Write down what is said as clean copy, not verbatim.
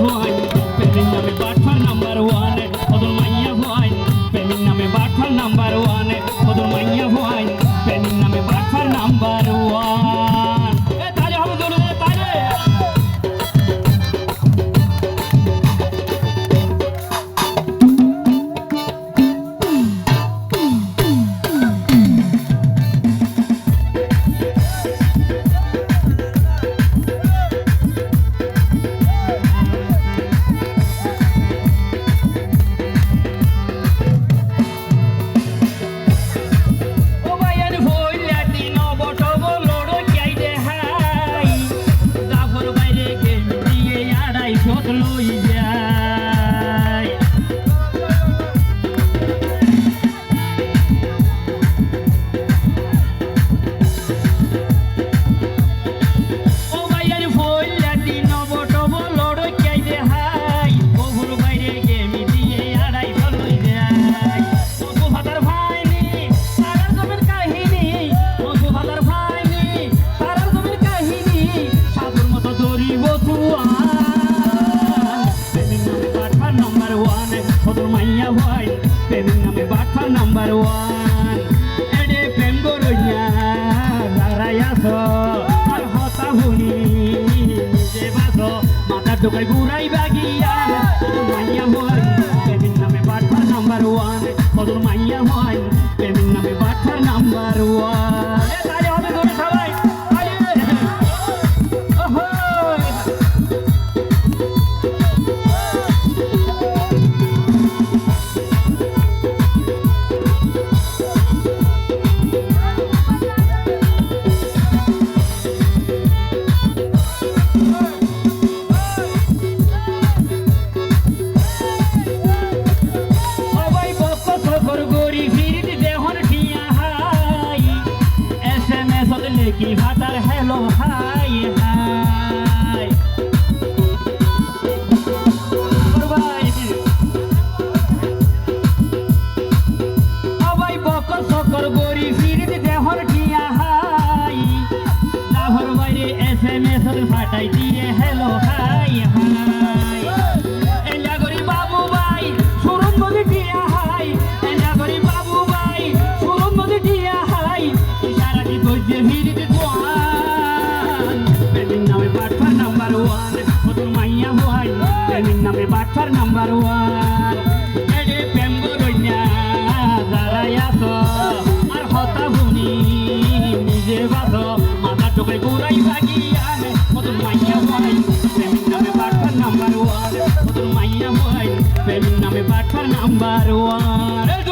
ভয় প্রেমের নামে বাটফার নাম্বার ওয়ান ওদের মাইয়া ভয় প্রেমের নামে বাটফার নাম্বার ওয়ান ওদের মাইয়া ভয় প্রেমের নামে বাটফার নাম্বার ওয়ান তাহলে হবে দৌড়ে তাহলে লই যায় ও ভাইয়ের ফইলা দিন বটব লড় চাই দে হাই ওভর বাইরে গেমি দিয়ে আড়াই লই যায় মধু ভাতার ভাইনি সারার জমির কাহিনী মধু ভাতার ভাইনি সারার জমির কাহিনী সাধুর মতো দরিব তুয়া ওদের মাইয়া ভয় প্রেমের নামে বাটফার নাম্বার ওয়ান এডে প্রেম গরইয়া দাঁড়াই আছো আর হতা ভুনি নিজে বাসো মাথার ঢোকায় ঘুরাই বাগিয়া ওদের মাইয়া ভয় প্রেমের নামে বাটফার নাম্বার ওয়ান ওদের মাইয়া ভয় প্রেমের নামে বাটফার নাম্বার ওয়ান তাহলে হবে ধরে সবাই কি ভাতার হ্যালো হাই হাই সবাই বকর সকর গরি ফিরিত দেহর ঠিয়া হাই লাহর বাইরে SMS ফাটাই দিয়ে হ্যালো হাই হাই এলা গরি বাবু ভাই সুরন নদী ঠিয়া হাই এলা গরি বাবু ভাই সুরন নদী ঠিয়া হাই ইশারা দি বজে ফিরিত প্রেমের নামে বাটফার নাম্বার ওয়ান এডে প্রেম গরইয়া দাঁড়াই আছো আর হতা ভুনি নিজে বাসো মাথার ঢোকায় ঘুরাই ভাগিয়া ওদের মাইয়া ভয় প্রেমের নামে বাটফার নাম্বার ওয়ান ওদের মাইয়া ভয় প্রেমের নামে বাটফার নাম্বার ওয়ান